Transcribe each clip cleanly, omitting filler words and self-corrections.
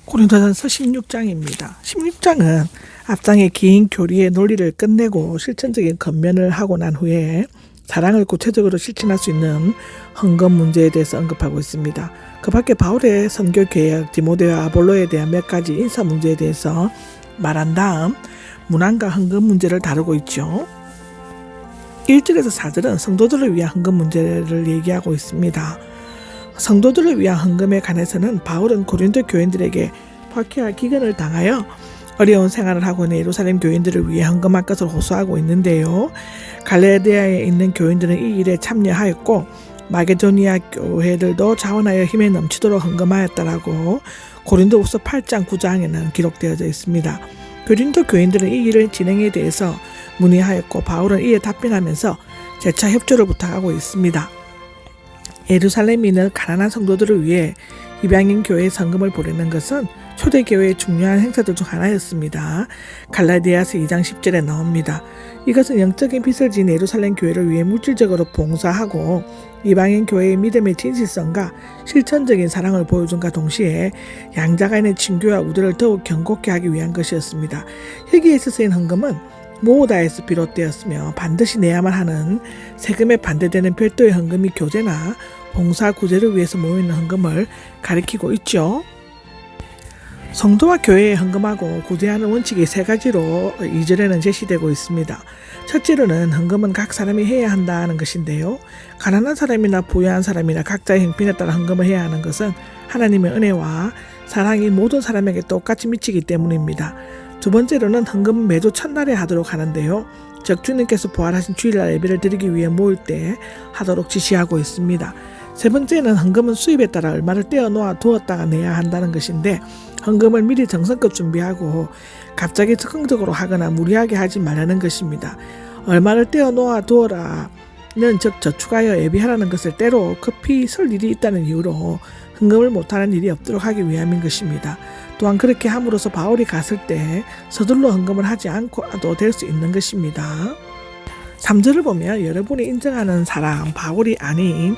고린도전서 16장입니다. 16장은 앞장의 긴 교리의 논리를 끝내고 실천적인 권면을 하고 난 후에 사랑을 구체적으로 실천할 수 있는 헌금 문제에 대해서 언급하고 있습니다. 그 밖에 바울의 선교 계획, 디모데와 아볼로에 대한 몇 가지 인사 문제에 대해서 말한 다음 문안과 헌금 문제를 다루고 있죠. 1절에서 4절은 성도들을 위한 헌금 문제를 얘기하고 있습니다. 성도들을 위한 헌금에 관해서는 바울은 고린도 교인들에게 박해와 기근을 당하여 어려운 생활을 하고 있는 예루살렘 교인들을 위해 헌금할 것을 호소하고 있는데요. 갈라디아에 있는 교인들은 이 일에 참여하였고 마게도니아 교회들도 자원하여 힘에 넘치도록 헌금하였다라고 고린도후서 8장 9장에는 기록되어져 있습니다. 고린도 교인들은 이 일의 진행에 대해서 문의하였고 바울은 이에 답변하면서 재차 협조를 부탁하고 있습니다. 예루살렘에 있는 가난한 성도들을 위해 이방인 교회에 헌금을 보내는 것은 초대교회의 중요한 행사들 중 하나였습니다. 갈라디아서 2장 10절에 나옵니다. 이것은 영적인 빚을 지은 예루살렘 교회를 위해 물질적으로 봉사하고 이방인 교회의 믿음의 진실성과 실천적인 사랑을 보여준과 동시에 양자간의 친교와 우대를 더욱 견고케 하기 위한 것이었습니다. 여기에서 쓰인 헌금은 모으다에서 비롯되었으며 반드시 내야만 하는 세금에 반대되는 별도의 헌금이 교제나 봉사 구제를 위해서 모이는 헌금을 가리키고 있죠. 성도와 교회에 헌금하고 구제하는 원칙이 세 가지로 2절에는 제시되고 있습니다. 첫째로는 헌금은 각 사람이 해야 한다는 것인데요. 가난한 사람이나 부유한 사람이나 각자의 형편에 따라 헌금을 해야 하는 것은 하나님의 은혜와 사랑이 모든 사람에게 똑같이 미치기 때문입니다. 두 번째로는 헌금은 매주 첫날에 하도록 하는데요. 즉 주님께서 부활하신 주일날 예배를 드리기 위해 모일 때 하도록 지시하고 있습니다. 세 번째는 헌금은 수입에 따라 얼마를 떼어놓아 두었다가 내야 한다는 것인데 헌금을 미리 정성껏 준비하고 갑자기 즉흥적으로 하거나 무리하게 하지 말라는 것입니다. 얼마를 떼어놓아 두어라는 즉 저축하여 예비하라는 것을 때로 급히 설 일이 있다는 이유로 헌금을 못하는 일이 없도록 하기 위함인 것입니다. 또한 그렇게 함으로써 바울이 갔을 때 서둘러 헌금을 하지 않고도 될 수 있는 것입니다. 3절을 보면 여러분이 인정하는 사람 바울이 아닌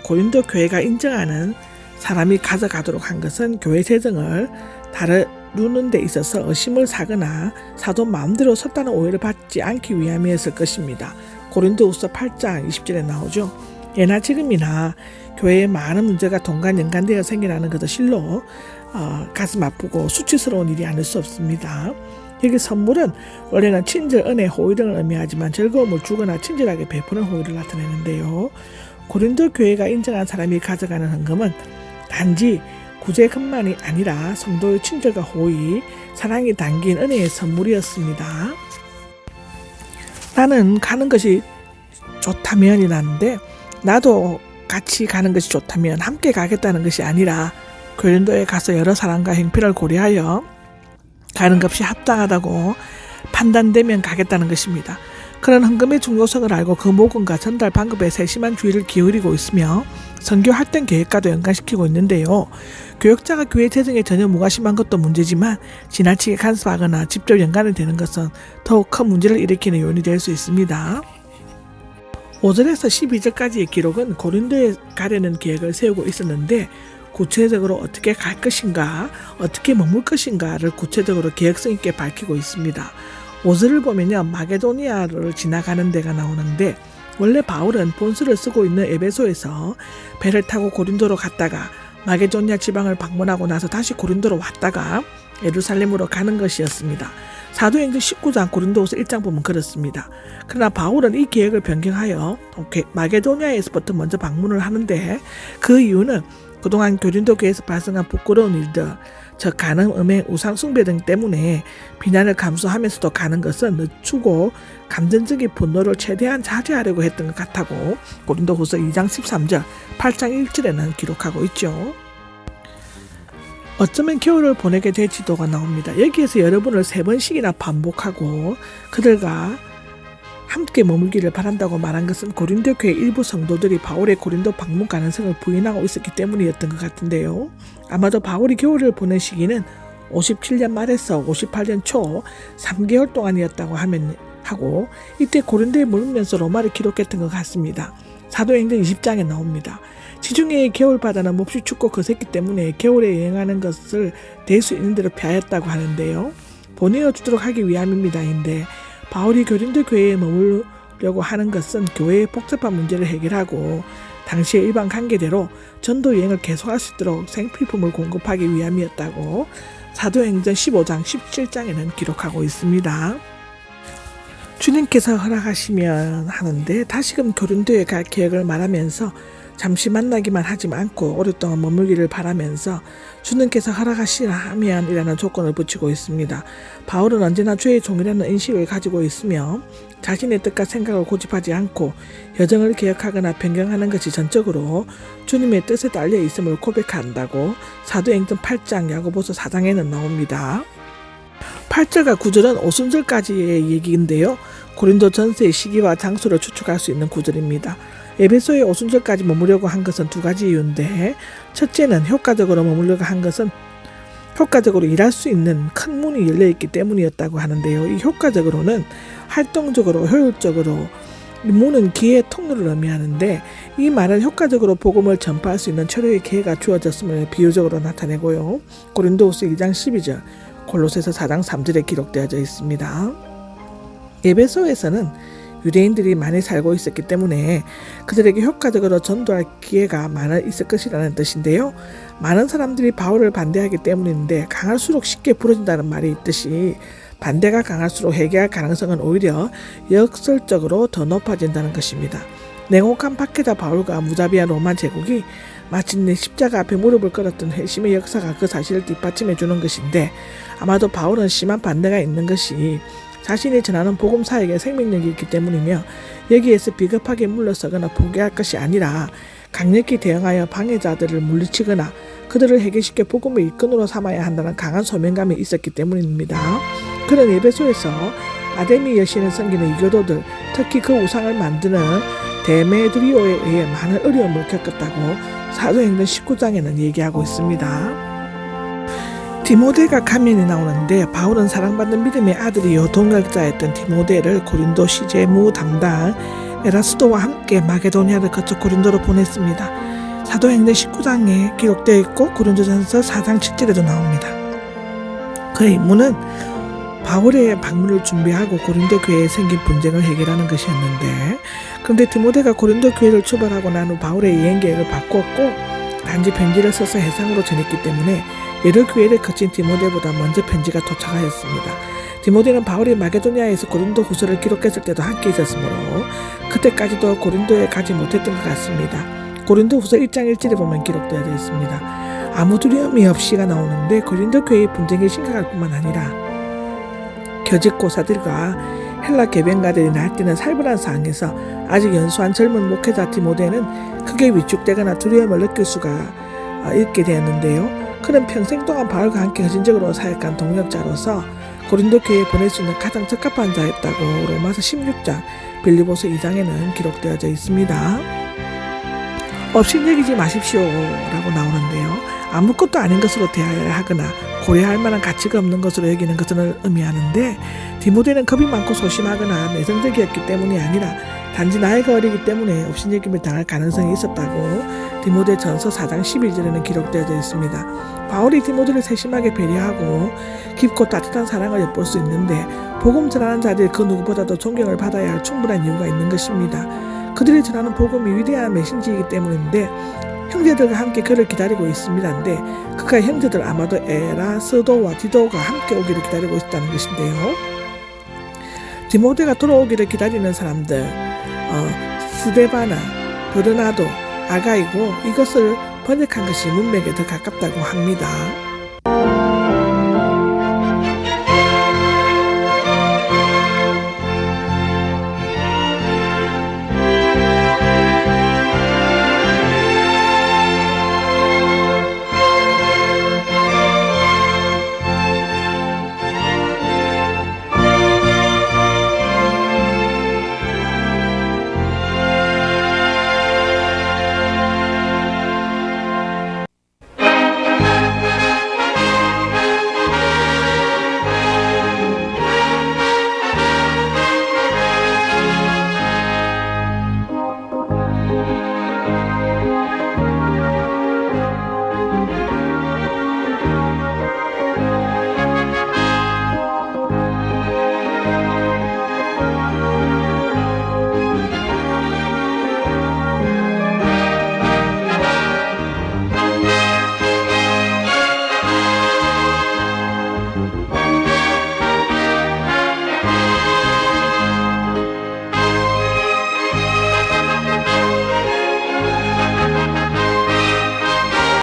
고린도 교회가 인정하는 사람이 가져가도록 한 것은 교회 재정을 다루는 데 있어서 의심을 사거나 사도 마음대로 썼다는 오해를 받지 않기 위함이었을 것입니다. 고린도후서 8장 20절에 나오죠. 예나 지금이나 교회에 많은 문제가 동간 연관되어 생겨나는 것은 실로 가슴 아프고 수치스러운 일이 아닐 수 없습니다. 여기 선물은 원래는 친절, 은혜, 호의 등을 의미하지만 즐거움을 주거나 친절하게 베푸는 호의를 나타내는데요. 고린도 교회가 인정한 사람이 가져가는 헌금은 단지 구제금만이 아니라 성도의 친절과 호의, 사랑이 담긴 은혜의 선물이었습니다. 나는 가는 것이 좋다면이 나는데 나도 같이 가는 것이 좋다면 함께 가겠다는 것이 아니라 고린도에 가서 여러 사람과 형편을 고려하여 가는 것이 합당하다고 판단되면 가겠다는 것입니다. 그런 헌금의 중요성을 알고 그 모금과 전달 방법에 세심한 주의를 기울이고 있으며 선교 활동 계획과도 연관시키고 있는데요. 교역자가 교회 재정에 전혀 무관심한 것도 문제지만 지나치게 간섭하거나 직접 연관이 되는 것은 더욱 큰 문제를 일으키는 요인이 될 수 있습니다. 5절에서 12절까지의 기록은 고린도에 가려는 계획을 세우고 있었는데 구체적으로 어떻게 갈 것인가, 어떻게 머물 것인가를 구체적으로 계획성 있게 밝히고 있습니다. 5절을 보면요. 마게도니아를 지나가는 데가 나오는데 원래 바울은 본수를 쓰고 있는 에베소에서 배를 타고 고린도로 갔다가 마게도니아 지방을 방문하고 나서 다시 고린도로 왔다가 예루살렘으로 가는 것이었습니다. 사도행전 19장 고린도후서 1장 보면 그렇습니다. 그러나 바울은 이 계획을 변경하여 마게도니아에서부터 먼저 방문을 하는데 그 이유는 그동안 고린도 교회에서 발생한 부끄러운 일들, 즉 간음, 음행, 우상 숭배 등 때문에 비난을 감수하면서도 가는 것은 늦추고 감정적인 분노를 최대한 자제하려고 했던 것 같다고 고린도후서 2장 13절, 8장 1절에는 기록하고 있죠. 어쩌면 겨울을 보내게 될지도가 나옵니다. 여기에서 여러분을 3번씩이나 반복하고 그들과 함께 머물기를 바란다고 말한 것은 고린도 교회 일부 성도들이 바울의 고린도 방문 가능성을 부인하고 있었기 때문이었던 것 같은데요. 아마도 바울이 겨울을 보낸 시기는 57년 말에서 58년 초 3개월 동안이었다고 하고 이때 고린도에 머물면서 로마를 기록했던 것 같습니다. 사도행전 20장에 나옵니다. 지중해의 겨울바다는 몹시 춥고 거셌기 때문에 겨울에 여행하는 것을 될 수 있는 대로 피하였다고 하는데요. 보내어 주도록 하기 위함입니다인데 바울이 고린도 교회에 머무르려고 하는 것은 교회의 복잡한 문제를 해결하고 당시의 일반 관계대로 전도 여행을 계속할 수 있도록 생필품을 공급하기 위함이었다고 사도행전 15장 17장에는 기록하고 있습니다. 주님께서 허락하시면 하는데 다시금 고린도에 갈 계획을 말하면서 잠시 만나기만 하지 않고 오랫동안 머물기를 바라면서 주님께서 허락하시면 이라는 조건을 붙이고 있습니다. 바울은 언제나 주의 종이라는 인식을 가지고 있으며 자신의 뜻과 생각을 고집하지 않고 여정을 개혁하거나 변경하는 것이 전적으로 주님의 뜻에 달려 있음을 고백한다고 사도행전 8장 야고보서 4장에는 나옵니다. 8절과 9절은 오순절까지의 얘기인데요. 고린도 전세의 시기와 장소를 추측할 수 있는 구절입니다. 에베소에 오순절까지 머무려고 한 것은 두 가지 이유인데 첫째는 효과적으로 머무려고 한 것은 효과적으로 일할 수 있는 큰 문이 열려있기 때문이었다고 하는데요. 이 효과적으로는 활동적으로 효율적으로 문은 기회의 통로를 의미하는데 이 말은 효과적으로 복음을 전파할 수 있는 철회의 기회가 주어졌음을 비유적으로 나타내고요. 고린도후서 2장 12절 골로새서 4장 3절에 기록되어져 있습니다. 에베소에서는 유대인들이 많이 살고 있었기 때문에 그들에게 효과적으로 전도할 기회가 많이 있을 것이라는 뜻인데요. 많은 사람들이 바울을 반대하기 때문인데 강할수록 쉽게 부러진다는 말이 있듯이 반대가 강할수록 회개할 가능성은 오히려 역설적으로 더 높아진다는 것입니다. 냉혹한 박해자 바울과 무자비한 로마 제국이 마침내 십자가 앞에 무릎을 꿇었던 회심의 역사가 그 사실을 뒷받침해 주는 것인데 아마도 바울은 심한 반대가 있는 것이 자신이 전하는 복음 사역에 생명력이 있기 때문이며 여기에서 비겁하게 물러서거나 포기할 것이 아니라 강력히 대응하여 방해자들을 물리치거나 그들을 해결시켜 복음의 일꾼으로 삼아야 한다는 강한 소명감이 있었기 때문입니다. 그런 에베소에서 아데미 여신을 섬기는 이교도들, 특히 그 우상을 만드는 데메드리오에 의해 많은 어려움을 겪었다고 사도행전 19장에는 얘기하고 있습니다. 디모데가 가면이 나오는데 바울은 사랑받는 믿음의 아들이요 동역자였던 디모데를 고린도 시제무 담당 에라스도와 함께 마게도니아를 거쳐 고린도로 보냈습니다. 사도행전 19장에 기록되어 있고 고린도전서 4장 7절에도 나옵니다. 그의 임무는 바울의 방문을 준비하고 고린도 교회에 생긴 분쟁을 해결하는 것이었는데 그런데 디모데가 고린도 교회를 출발하고 난 후 바울의 여행 계획을 바꿨고 단지 편지를 써서 해상으로 전했기 때문에 여러 교회를 거친 디모데보다 먼저 편지가 도착하였습니다. 디모데는 바울이 마게도니아에서 고린도 후서를 기록했을 때도 함께 있었으므로 그때까지도 고린도에 가지 못했던 것 같습니다. 고린도 후서 1장 1절에 보면 기록되어져 있습니다. 아무 두려움이 없이가 나오는데 고린도 교회의 분쟁이 심각할 뿐만 아니라 교직 고사들과 헬라 개변가들이 날뛰는 살벌한 상황에서 아직 연소한 젊은 목회자 디모데는 크게 위축되거나 두려움을 느낄 수가 있게 되었는데요. 그는 평생 동안 바울과 함께 헌신적으로 사역한 동역자로서 고린도 교회에 보낼 수 있는 가장 적합한 자였다고 로마서 16장 빌립보서 2장에는 기록되어져 있습니다. 업신여기지 마십시오 라고 나오는데요. 아무것도 아닌 것으로 대하거나 고려할 만한 가치가 없는 것으로 여기는 것을 의미하는데 디모데는 겁이 많고 소심하거나 내성적이었기 때문이 아니라 단지 나이가 어리기 때문에 업신여김을 당할 가능성이 있었다고 디모데 전서 4장 12절에는 기록되어져 있습니다. 바울이 디모데를 세심하게 배려하고 깊고 따뜻한 사랑을 엿볼 수 있는데 복음 전하는 자들이 그 누구보다도 존경을 받아야 할 충분한 이유가 있는 것입니다. 그들이 전하는 복음이 위대한 메신지이기 때문인데 형제들과 함께 그를 기다리고 있습니다인데 그가 형제들 아마도 에라스도와 디도가 함께 오기를 기다리고 있다는 것인데요. 디모데가 돌아오기를 기다리는 사람들 스데바나, 버르나도, 아가이고 이것을 번역한 것이 문맥에 더 가깝다고 합니다.